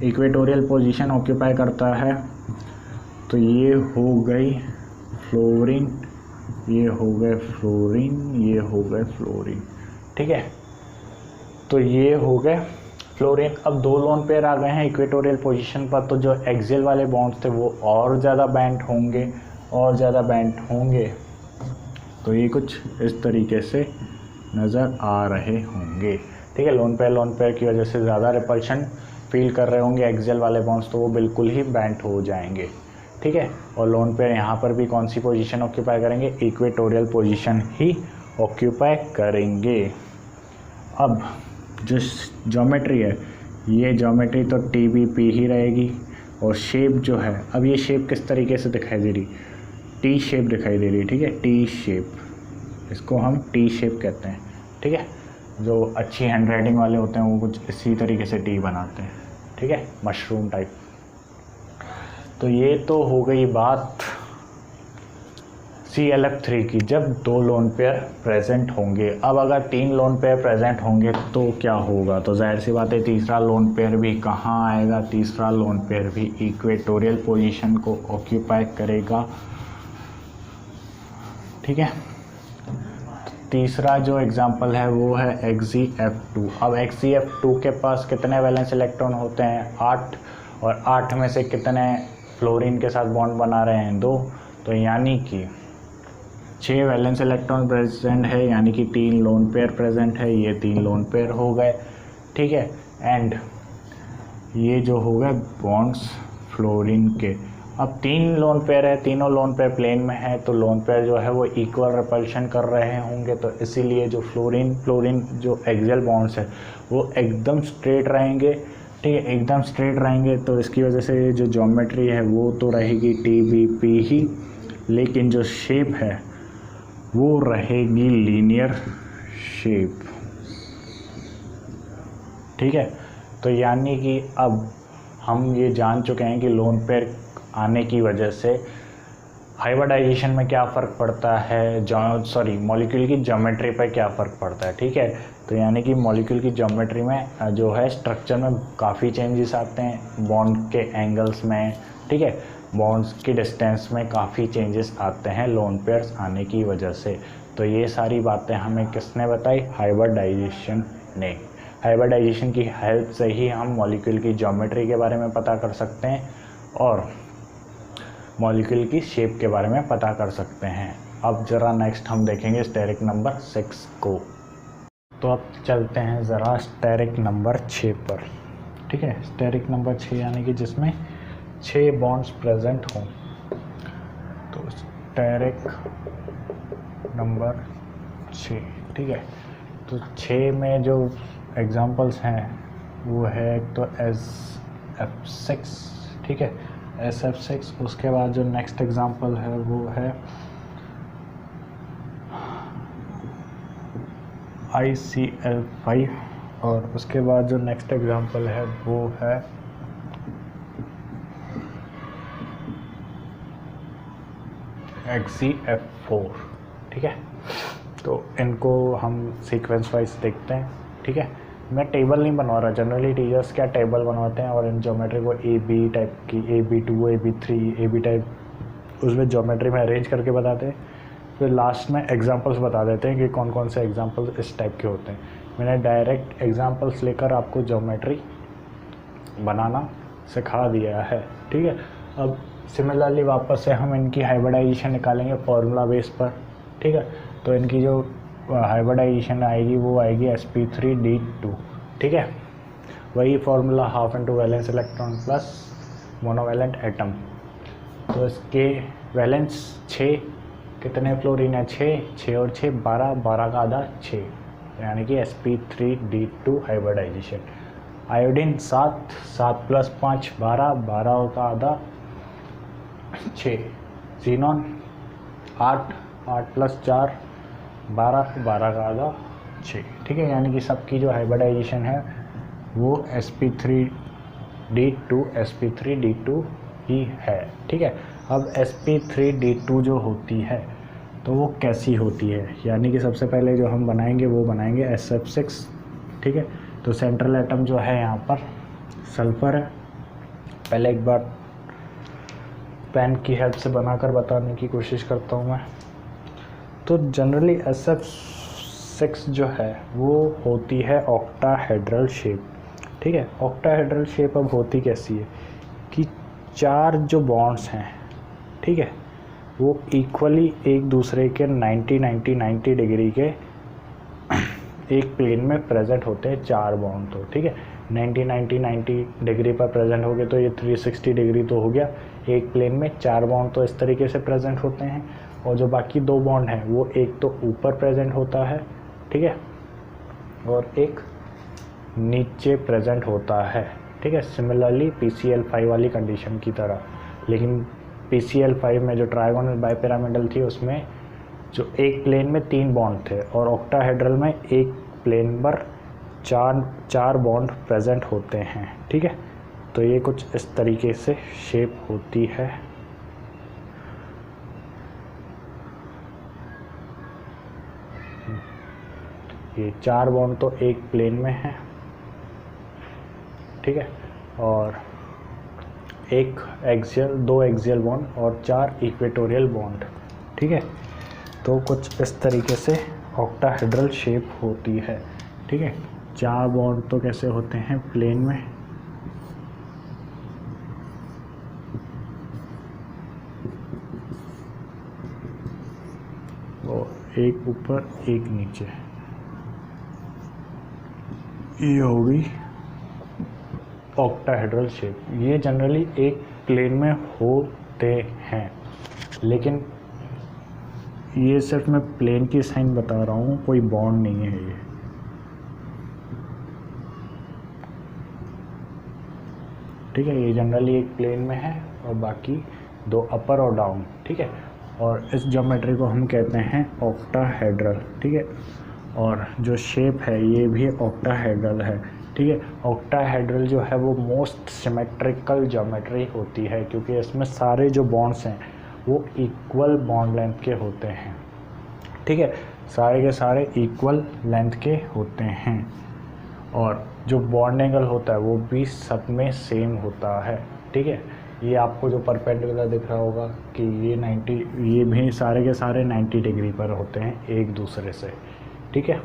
इक्वेटोरियल पोजीशन ऑक्यूपाई करता है। तो ये हो गई फ्लोरीन, ये हो गए फ्लोरीन, ये हो गए फ्लोरीन, ठीक है। तो ये हो गए फ्लोरीन। अब 2 लोन पेयर आ गए हैं इक्वेटोरियल पोजीशन पर, तो जो एक्सियल वाले बॉन्ड्स थे वो और ज़्यादा बैंड होंगे, तो ये कुछ इस तरीके से नज़र आ रहे होंगे, ठीक है। लोन पेयर की वजह से ज़्यादा रिपल्शन फील कर रहे होंगे एक्सियल वाले बॉन्ड्स, तो वो बिल्कुल ही बैंड हो जाएंगे, ठीक है। और लोन पेयर यहाँ पर भी कौन सी पोजीशन ऑक्यूपाई करेंगे? इक्वेटोरियल पोजीशन ही ऑक्यूपाई करेंगे। अब जो ज्योमेट्री है ये ज्योमेट्री तो TBP ही रहेगी, और शेप जो है, अब ये शेप किस तरीके से दिखाई दे रही? T शेप दिखाई दे रही है, ठीक है, T शेप, इसको हम T शेप कहते हैं, ठीक है। जो अच्छी हैंडराइटिंग वाले होते हैं वो कुछ इसी तरीके से T बनाते हैं, ठीक है, मशरूम टाइप। तो ये तो हो गई बात ClF3 की, जब 2 लोन पेयर प्रेजेंट होंगे। अब अगर 3 लोन पेयर प्रेजेंट होंगे तो क्या होगा? तो जाहिर सी बात है तीसरा लोन पेयर भी कहाँ आएगा? तीसरा लोन पेयर भी इक्वेटोरियल पोजीशन को ऑक्यूपाई करेगा, ठीक है। तीसरा जो एग्जांपल है वो है XeF2। अब XeF2 के पास कितने वैलेंस इलेक्ट्रॉन होते हैं? 8, और 8 में से कितने फ्लोरीन के साथ बॉन्ड बना रहे हैं? 2। तो यानी कि 6 वैलेंस इलेक्ट्रॉन प्रेजेंट है, यानी कि 3 लोन पेयर प्रेजेंट है। ये 3 लोन पेयर हो गए, ठीक है। एंड ये जो हो गए बॉन्ड्स फ्लोरीन के। अब 3 लोन पेयर है, तीनों लोन पेयर प्लेन में है, तो लोन पेयर जो है वो इक्वल रिपल्शन कर रहे होंगे, तो इसीलिए जो फ्लोरीन जो एक्सियल बॉन्ड्स है वो एकदम स्ट्रेट रहेंगे, ठीक है, एकदम स्ट्रेट रहेंगे। तो इसकी वजह से जो ज्योमेट्री है वो तो रहेगी TBP ही, लेकिन जो शेप है वो रहेगी लीनियर शेप, ठीक है। तो यानी कि अब हम ये जान चुके हैं कि लोन पेयर आने की वजह से हाइब्रिडाइजेशन में क्या फ़र्क पड़ता है, मॉलिक्यूल की ज्योमेट्री पर क्या फ़र्क पड़ता है, ठीक है। तो यानी कि मॉलिक्यूल की ज्योमेट्री में जो है स्ट्रक्चर में काफ़ी चेंजेस आते हैं, बॉन्ड के एंगल्स में, ठीक है, बॉन्ड्स की डिस्टेंस में काफ़ी चेंजेस आते हैं लोन पेयर्स आने की वजह से। तो ये सारी बातें हमें किसने बताई? हाइब्रिडाइजेशन ने। हाइब्रिडाइजेशन की हेल्प से ही हम मॉलिक्यूल की ज्योमेट्री के बारे में पता कर सकते हैं और मॉलिक्यूल की शेप के बारे में पता कर सकते हैं। अब ज़रा नेक्स्ट हम देखेंगे स्टेरिक नंबर 6 को। तो अब चलते हैं ज़रा स्टेरिक नंबर 6 पर। ठीक है, स्टेरिक नंबर 6 यानी कि जिसमें 6 बॉन्ड्स प्रेजेंट हों। तो स्टेरिक नंबर 6, ठीक है। तो 6 में जो एग्जांपल्स हैं वो है तो SF6, ठीक है, SF6। उसके बाद जो नेक्स्ट एग्जांपल है वो है ICL5 और उसके बाद जो नेक्स्ट एग्जांपल है वो है HCF4, ठीक है। तो इनको हम सीक्वेंस वाइज देखते हैं, ठीक है। मैं टेबल नहीं बनवा रहा, जनरली टीचर्स क्या टेबल बनवाते हैं और इन ज्योमेट्री को AB टाइप की, AB2, AB3, AB टाइप उसमें ज्योमेट्री में अरेंज करके बताते हैं, फिर लास्ट में एग्जांपल्स बता देते हैं कि कौन कौन से एग्जांपल्स इस टाइप के होते हैं। मैंने डायरेक्ट एग्जांपल्स लेकर आपको ज्योमेट्री बनाना सिखा दिया है, ठीक है। अब सिमिलरली वापस से हम इनकी हाइब्रिडाइजेशन निकालेंगे फॉर्मूला बेस पर, ठीक है। तो इनकी जो हाइब्रिडाइजेशन आएगी वो आएगी sp3d2, ठीक है। वही formula half into valence electron plus monovalent atom. तो इसके वैलेंस 6, कितने फ्लोरीन है 6 और 6 12, 12 का आधा 6, यानी कि sp3d2 हाइब्रिडाइजेशन। आयोडीन 7 प्लस 5 12, 12 का आधा 6। जीनॉन 8 प्लस 4 12, 12 का आधा 6, ठीक है। यानी कि सबकी जो हाइब्रिडाइजेशन है वो sp3d2 ही है, ठीक है। अब sp3d2 जो होती है तो वो कैसी होती है, यानी कि सबसे पहले जो हम बनाएंगे वो बनाएंगे SF6, ठीक है। तो सेंट्रल एटम जो है यहाँ पर सल्फ़र है। पहले एक बार पेन की हेल्प से बनाकर बताने की कोशिश करता हूँ मैं। तो जनरली SF6 जो है वो होती है ऑक्टाहेड्रल शेप, ठीक है। ऑक्टाहेड्रल शेप अब होती कैसी है कि 4 जो बॉन्ड्स हैं, ठीक है, वो इक्वली एक दूसरे के 90 डिग्री के एक प्लेन में प्रेजेंट होते हैं। 4 बॉन्ड तो ठीक है 90 डिग्री पर प्रेजेंट हो गए तो ये 360 डिग्री तो हो गया। एक प्लेन में 4 बॉन्ड तो इस तरीके से प्रेजेंट होते हैं और जो बाकी 2 बॉन्ड हैं वो एक तो ऊपर प्रेजेंट होता है, ठीक है, और एक नीचे प्रेजेंट होता है, ठीक है। सिमिलरली PCl5 वाली कंडीशन की तरह, लेकिन PCl5 में जो ट्रायगोनल बाइपिरामिडल थी उसमें जो एक प्लेन में 3 बॉन्ड थे और ऑक्टाहेड्रल में एक प्लेन पर 4 बॉन्ड प्रेजेंट होते हैं, ठीक है। तो ये कुछ इस तरीके से शेप होती है। ये 4 बॉन्ड तो एक प्लेन में है, ठीक है, और एक एक्सियल 2 एक्सियल बॉन्ड और 4 इक्वेटोरियल बॉन्ड, ठीक है। तो कुछ इस तरीके से ऑक्टाहेड्रल शेप होती है, ठीक है। 4 बॉन्ड तो कैसे होते हैं प्लेन में, और एक ऊपर एक नीचे, ये होगी ऑक्टाहेड्रल शेप। ये जनरली एक प्लेन में होते हैं, लेकिन ये सिर्फ मैं प्लेन की साइन बता रहा हूँ, कोई बॉन्ड नहीं है ये, ठीक है। ये जनरली एक प्लेन में है और बाकी 2 अपर और डाउन, ठीक है। और इस ज्योमेट्री को हम कहते हैं ऑक्टाहेड्रल, ठीक है। और जो शेप है ये भी ऑक्टाहेड्रल है, ठीक है। ऑक्टाहेड्रल जो है वो मोस्ट सिमेट्रिकल ज्योमेट्री होती है क्योंकि इसमें सारे जो बॉन्ड्स हैं वो इक्वल बॉन्ड लेंथ के होते हैं, ठीक है। सारे के सारे इक्वल लेंथ के होते हैं और जो बॉन्ड एंगल होता है वो भी सब में सेम होता है, ठीक है। ये आपको जो परपेंडिकुलर दिख रहा होगा कि ये 90, ये भी सारे के सारे 90 डिग्री पर होते हैं एक दूसरे से, ठीक है।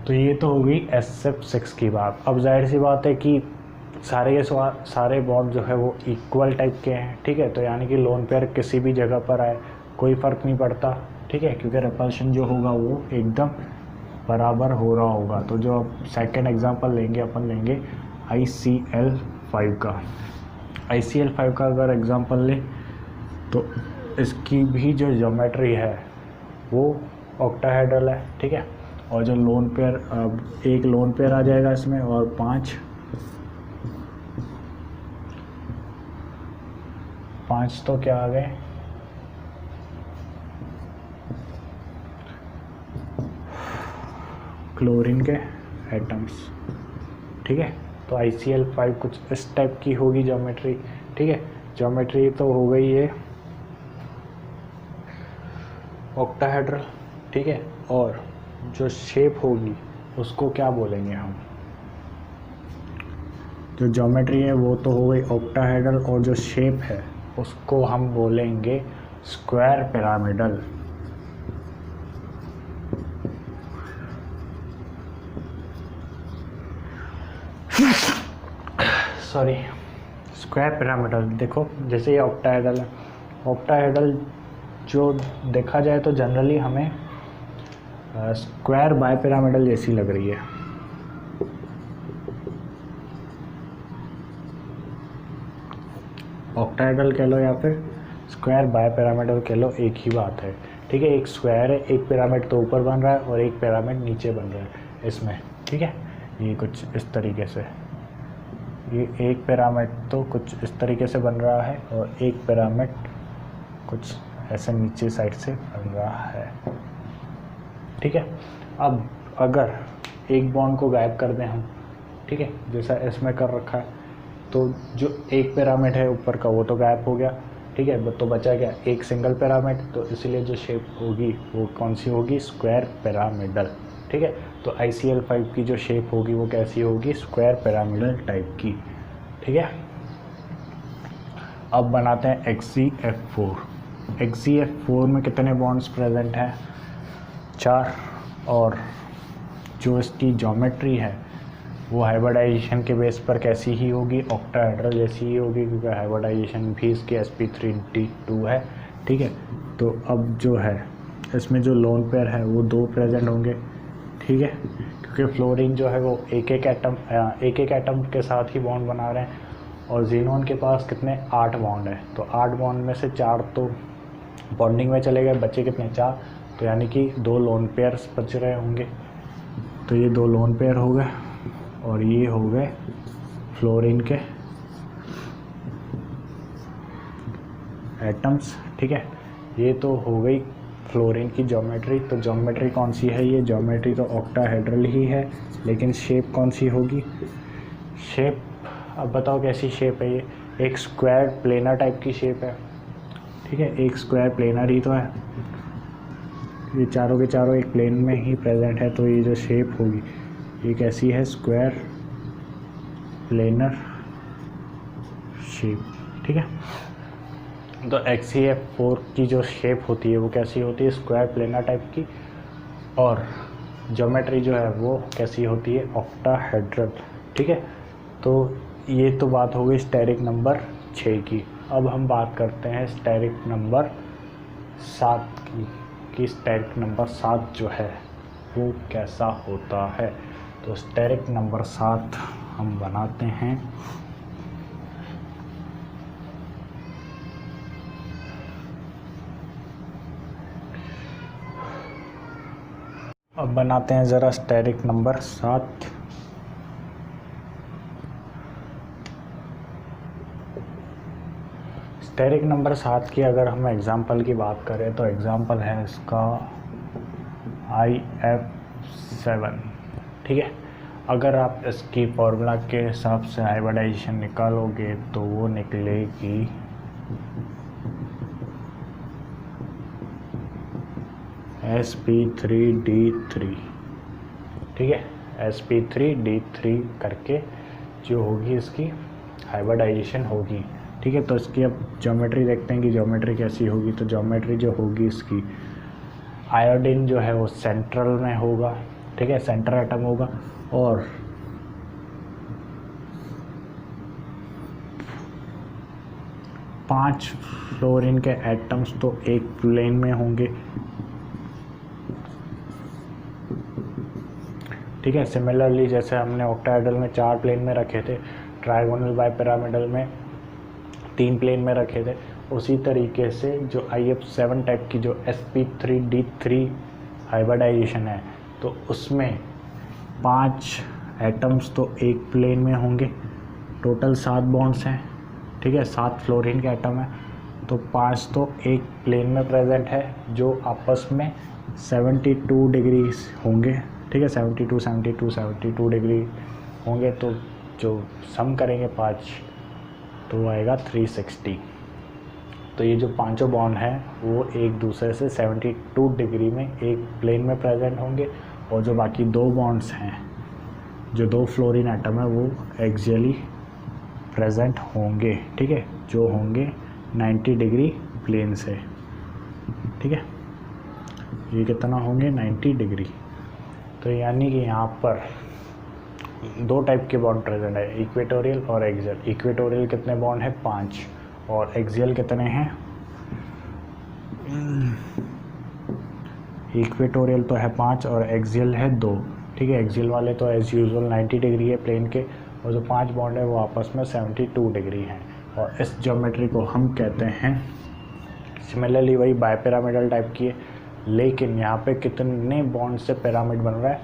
तो ये तो हो गई SF6 की बात। अब जाहिर सी बात है कि सारे बॉन्ड जो है वो इक्वल टाइप के हैं, ठीक है। तो यानी कि लोन पेयर किसी भी जगह पर आए कोई फ़र्क नहीं पड़ता, ठीक है, क्योंकि रिपल्शन जो होगा वो एकदम बराबर हो रहा होगा। तो जो अब सेकेंड एग्जांपल लेंगे अपन लेंगे ICl5 का। ICl5 का अगर एग्जांपल ले तो इसकी भी जो ज्योमेट्री है वो ऑक्टाहेड्रल है, ठीक है। और जो लोन पेयर, एक लोन पेयर आ जाएगा इसमें और 5 तो क्या आ गए, क्लोरीन के एटम्स, ठीक है। तो ICl5 कुछ इस टाइप की होगी ज्योमेट्री, ठीक है। ज्योमेट्री तो हो गई है ऑक्टाहेड्रल, ठीक है। और जो शेप होगी उसको क्या बोलेंगे हम, जो ज्योमेट्री है वो तो हो गई ऑक्टाहेड्रल और जो शेप है उसको हम बोलेंगे square pyramidal. Sorry, square pyramidal. देखो जैसे ये ऑक्टाहेड्रल है, ऑक्टाहेड्रल जो देखा जाए तो जनरली हमें स्क्वायर बाय पिरामिडल जैसी लग रही है। ऑक्टाहेड्रल कह लो या फिर स्क्वायर बाय पिरामिडल कह लो, एक ही बात है, ठीक है। एक स्क्वायर है, एक पिरामिड तो ऊपर बन रहा है और एक पिरामिड नीचे बन रहा है इसमें, ठीक है। ये कुछ इस तरीके से, ये एक पिरामिड तो कुछ इस तरीके से बन रहा है और एक पिरामिड कुछ ऐसे नीचे साइड से बन रहा है, ठीक है। अब अगर एक बॉन्ड को गायब कर दें हम, ठीक है, जैसा इसमें कर रखा है, तो जो एक पिरामिड है ऊपर का वो तो गायब हो गया, ठीक है। तो बचा क्या, एक सिंगल पिरामिड। तो इसलिए जो शेप होगी वो कौन सी होगी, स्क्वायर पिरामिडल, ठीक है। तो ICl5 की जो शेप होगी वो कैसी होगी, स्क्वायर पिरामिडल टाइप की, ठीक है। अब बनाते हैं XeF4। XeF4 में कितने बॉन्ड्स प्रेजेंट हैं, 4। और जो इसकी ज्योमेट्री है वो हाइब्रिडाइजेशन के बेस पर कैसी ही होगी, ऑक्टाहेड्रल जैसी ही होगी, क्योंकि हाइब्रिडाइजेशन भी इसकी sp3d2 है, ठीक है। तो अब जो है इसमें जो लोन पेयर है वो 2 प्रेजेंट होंगे, ठीक है, क्योंकि फ्लोरीन जो है वो एक एक एटम के साथ ही बॉन्ड बना रहे हैं और ज़ीनोन के पास कितने 8 बॉन्ड है। तो 8 बॉन्ड में से 4 तो बॉन्डिंग में चले गए, बच्चे कितने 4, तो यानी कि 2 लोन पेयर्स बच रहे होंगे। तो ये 2 लोन पेयर हो गए और ये हो गए फ्लोरीन के एटम्स, ठीक है। ये तो हो गई फ्लोरीन की ज्योमेट्री। तो ज्योमेट्री कौन सी है, ये ज्योमेट्री तो ऑक्टाहेड्रल ही है, लेकिन शेप कौन सी होगी, शेप अब बताओ कैसी शेप है। ये एक स्क्वायर प्लेनर टाइप की शेप है, ठीक है, एक स्क्वायर प्लेनर ही तो है, ये चारों के चारों एक प्लेन में ही प्रेजेंट है। तो ये जो शेप होगी ये कैसी है, स्क्वायर प्लेनर शेप, ठीक है। तो XeF4 की जो शेप होती है वो कैसी होती है, स्क्वायर प्लेनर टाइप की, और ज्योमेट्री जो है वो कैसी होती है, ऑक्टाहेड्रल, ठीक है। तो ये तो बात हो गई स्टेरिक नंबर 6 की। अब हम बात करते हैं स्टेरिक नंबर 7 की, कि स्टेरिक नंबर 7 जो है वो कैसा होता है। तो स्टेरिक नंबर 7 हम बनाते हैं। अब बनाते हैं ज़रा स्टेरिक नंबर 7। स्टेरिक नंबर 7 की अगर हम एग्ज़ाम्पल की बात करें तो एग्ज़ाम्पल है इसका IF7, ठीक है। अगर आप इसकी फॉर्मूला के हिसाब से हाइब्रिडाइजेशन निकालोगे तो वो निकलेगी sp3d3, ठीक है, sp3d3 करके जो होगी इसकी हाइब्रिडाइजेशन होगी, ठीक है। तो इसकी अब ज्योमेट्री देखते हैं कि ज्योमेट्री कैसी होगी। तो ज्योमेट्री जो होगी इसकी, आयोडीन जो है वो सेंट्रल में होगा, ठीक है, सेंटर एटम होगा, और पांच फ्लोरीन के एटम्स तो एक प्लेन में होंगे। ठीक है, सिमिलरली जैसे हमने ऑक्टाहेड्रल में 4 प्लेन में रखे थे, ट्राइगोनल बाइपिरामिडल में 3 प्लेन में रखे थे, उसी तरीके से जो IF7 टाइप की जो sp3d3 हाइब्रिडाइजेशन है, तो उसमें 5 एटम्स तो एक प्लेन में होंगे। टोटल 7 बॉन्ड्स हैं, ठीक है, 7 फ्लोरीन के एटम है, तो 5 तो एक प्लेन में प्रेजेंट है जो आपस में 72 डिग्री होंगे। ठीक है, 72 डिग्री होंगे, तो जो सम करेंगे 5 तो वो आएगा 360। तो ये जो पांचों बॉन्ड हैं वो एक दूसरे से 72 डिग्री में एक प्लेन में प्रेजेंट होंगे, और जो बाकी 2 बॉन्ड्स हैं, जो 2 फ्लोरीन एटम है, वो एक्सियली प्रेजेंट होंगे। ठीक है, जो होंगे 90 डिग्री प्लेन से। ठीक है, ये कितना होंगे 90 डिग्री। तो यानी कि यहाँ पर 2 टाइप के बॉन्ड प्रेजेंट है, इक्वेटोरियल और एक्सियल। इक्वेटोरियल कितने बॉन्ड है 5, और एक्सियल कितने हैं, इक्वेटोरियल तो है 5 और एक्सियल है 2। ठीक है, एक्सियल वाले तो एज यूजुअल 90 डिग्री है प्लेन के, और जो 5 बॉन्ड है वो आपस में 72 डिग्री हैं, और इस ज्योमेट्री को हम कहते हैं, सिमिलरली वही बाइपिरामिडल टाइप की है, लेकिन यहाँ पे कितने बॉन्ड से पिरामिड बन रहा है,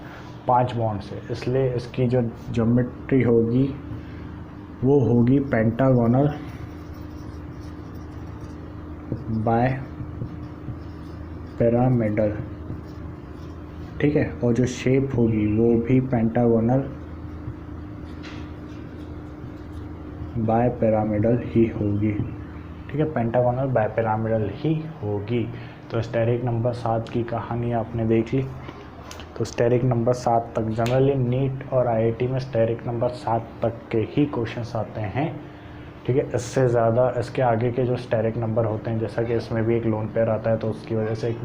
5 बॉन्ड से, इसलिए इसकी जो ज्योमेट्री होगी वो होगी पेंटागोनल बाइपिरामिडल। ठीक है, और जो शेप होगी वो भी पेंटागोनल बाइपिरामिडल ही होगी। ठीक है, पेंटागोनल बाइपिरामिडल ही होगी। तो स्टेरिक नंबर 7 की कहानी आपने देख ली। तो स्टेरिक नंबर 7 तक जनरली नीट और IIT में स्टेरिक नंबर 7 तक के ही क्वेश्चंस आते हैं। ठीक है, इससे ज़्यादा इसके आगे के जो स्टेरिक नंबर होते हैं, जैसा कि इसमें भी एक लोन पेयर आता है, तो उसकी वजह से एक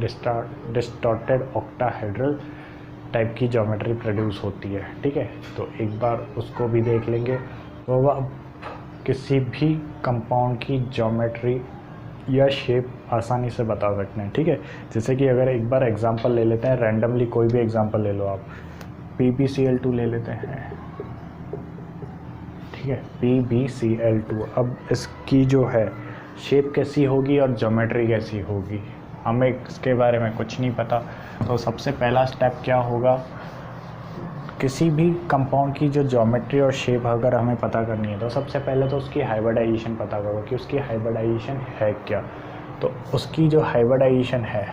डिस्टॉर्टेड ऑक्टाहेड्रल टाइप की ज्योमेट्री प्रोड्यूस होती है। ठीक है, तो एक बार उसको भी देख लेंगे। तो अब किसी भी कंपाउंड की ज्योमेट्री या शेप आसानी से बता सकते हैं। ठीक है, जैसे कि अगर एक बार एग्जांपल ले लेते हैं, रैंडमली कोई भी एग्जांपल ले लो आप, PbCl2 ले लेते हैं। ठीक है, PbCl2। अब इसकी जो है शेप कैसी होगी और ज्योमेट्री कैसी होगी, हमें इसके बारे में कुछ नहीं पता। तो सबसे पहला स्टेप क्या होगा, किसी भी कंपाउंड की जो ज्योमेट्री और शेप अगर हमें पता करनी है, तो सबसे पहले तो उसकी हाइब्रिडाइजेशन पता करो कि उसकी हाइब्रिडाइजेशन है क्या। तो उसकी जो हाइब्रिडाइजेशन है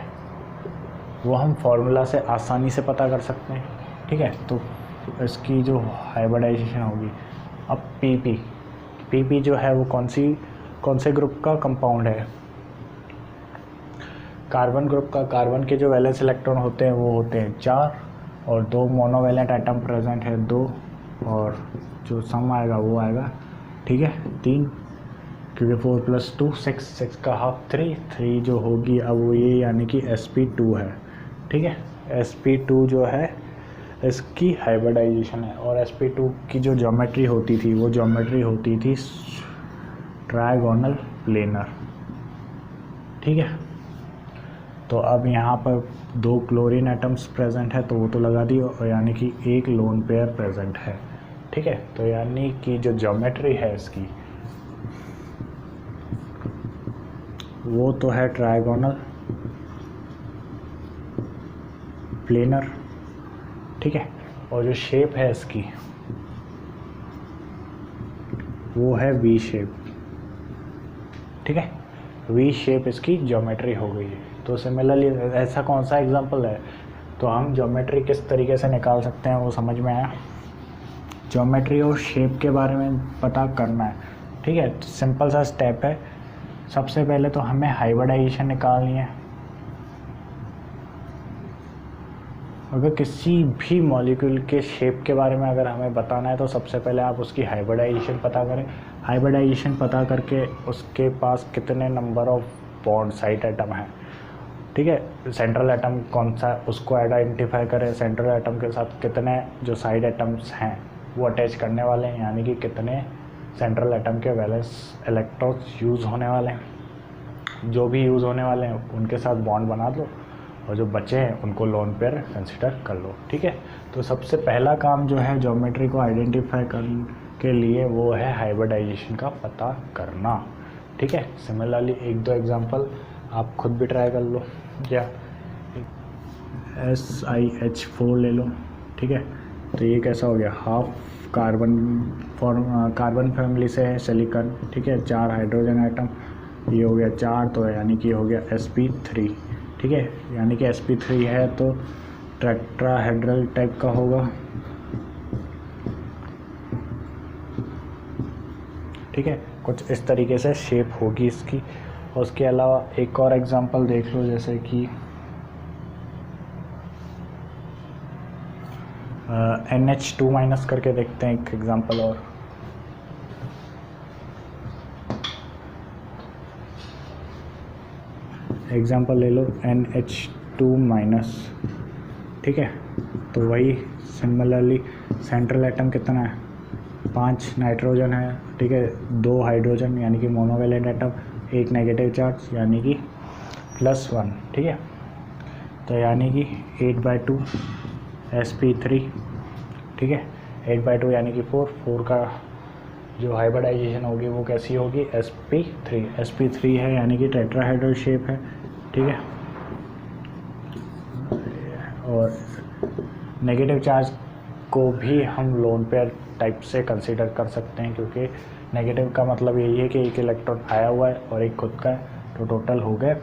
वो हम फार्मूला से आसानी से पता कर सकते हैं। ठीक है, तो इसकी जो हाइब्रिडाइजेशन होगी, अब PP जो है वो कौन से ग्रुप का कंपाउंड है, कार्बन ग्रुप का। कार्बन के जो वैलेंस इलेक्ट्रॉन होते हैं वो होते हैं 4, और 2 मोनोवैलेंट एटम प्रेजेंट है 2, और जो सम आएगा वो आएगा, ठीक है, 3, क्योंकि 4 + 2 6 का हाफ 3 जो होगी अब वो ये, यानी कि sp2 है। ठीक है, sp2 जो है इसकी हाइब्रिडाइजेशन है, और sp2 की जो ज्योमेट्री होती थी वो ज्योमेट्री होती थी ट्राइगोनल प्लेनर। ठीक है, तो अब यहाँ पर 2 क्लोरीन एटम्स प्रेजेंट है, तो वो तो लगा दी, और यानी कि एक लोन पेयर प्रेजेंट है। ठीक है, तो यानी कि जो ज्योमेट्री है इसकी वो तो है ट्राइगोनल प्लेनर। ठीक है, और जो शेप है इसकी वो है V शेप। ठीक है, V शेप इसकी ज्योमेट्री हो गई है। तो सिमिलरली ऐसा कौन सा एग्जांपल है, तो हम ज्योमेट्री किस तरीके से निकाल सकते हैं वो समझ में आया। ज्योमेट्री और शेप के बारे में पता करना है। ठीक है, तो सिंपल सा स्टेप है, सबसे पहले तो हमें हाइब्रिडाइजेशन निकालनी है। अगर किसी भी मॉलिक्यूल के शेप के बारे में अगर हमें बताना है, तो सबसे पहले आप उसकी हाइब्रिडाइजेशन पता करें। हाइब्रिडाइजेशन पता करके उसके पास कितने number of bond site atom है ठीक है। सेंट्रल एटम कौन सा उसको आइडेंटिफाई करें, सेंट्रल एटम के साथ कितने जो साइड एटम्स हैं वो अटैच करने वाले हैं, यानी कि कितने सेंट्रल एटम के वैलेंस इलेक्ट्रॉन्स यूज़ होने वाले हैं। जो भी यूज़ होने वाले हैं उनके साथ बॉन्ड बना दो और जो बचे हैं उनको लोन पेयर कंसिडर कर लो, ठीक है। तो सबसे पहला काम जो है ज्योमेट्री को आइडेंटिफाई करने के लिए वो है हाइब्रिडाइजेशन का पता करना, ठीक है। सिमिलरली एक दो एग्जांपल आप खुद भी ट्राई कर लो, या SiH4 ले लो, ठीक है। तो ये कैसा हो गया, हाफ कार्बन फैमिली से है सिलिकॉन, ठीक है, 4 हाइड्रोजन आइटम, ये हो गया 4, तो यानी कि हो गया sp3, ठीक है। यानी कि sp3 है तो टेट्राहेड्रल टाइप का होगा, ठीक है। कुछ इस तरीके से शेप होगी इसकी। और उसके अलावा एक और एग्जांपल देख लो, जैसे कि NH2 माइनस करके देखते हैं एक एग्जांपल और। एग्जांपल ले लो NH2 माइनस, ठीक है। तो वही सिमिलरली सेंट्रल एटम कितना है, 5 नाइट्रोजन है, ठीक है, 2 हाइड्रोजन यानी कि मोनोवैलेंट एटम, 1 नेगेटिव चार्ज यानी कि +1, ठीक है। तो यानी कि 8/2 sp3, ठीक है, 8/2 यानी कि 4 का जो हाइब्रिडाइजेशन होगी वो कैसी होगी, sp3 है यानी कि टेट्राहेड्रल शेप है, ठीक है। और नेगेटिव चार्ज को भी हम लोन पेयर टाइप से कंसीडर कर सकते हैं, क्योंकि नेगेटिव का मतलब यही है कि एक इलेक्ट्रॉन आया हुआ है और एक खुद का है, तो टोटल हो गए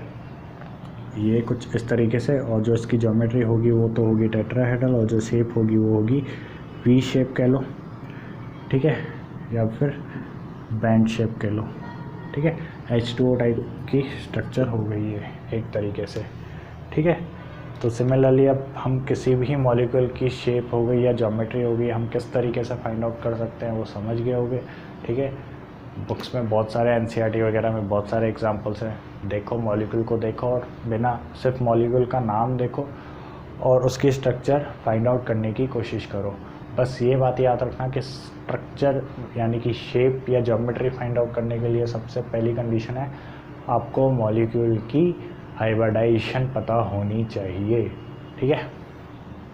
ये कुछ इस तरीके से। और जो इसकी ज्योमेट्री होगी वो तो होगी टेट्राहेड्रल, और जो शेप होगी वो होगी वी शेप कह लो, ठीक है, या फिर बैंड शेप कह लो, ठीक है। H2O टाइप की स्ट्रक्चर हो गई है एक तरीके से, ठीक है। तो सिमिलरली अब हम किसी भी मॉलिक्यूल की शेप हो गई या ज्योमेट्री हो गई हम किस तरीके से फाइंड आउट कर सकते हैं वो समझ गए होंगे, ठीक है। बुक्स में बहुत सारे NCERT वगैरह में बहुत सारे एग्जांपल्स हैं, देखो मॉलिक्यूल को देखो और बिना सिर्फ मॉलिक्यूल का नाम देखो और उसकी स्ट्रक्चर फाइंड आउट करने की कोशिश करो। बस ये बात याद रखना कि स्ट्रक्चर यानी कि शेप या ज्योमेट्री फाइंड आउट करने के लिए सबसे पहली कंडीशन है आपको मॉलिक्यूल की हाइब्रिडाइजेशन पता होनी चाहिए, ठीक है।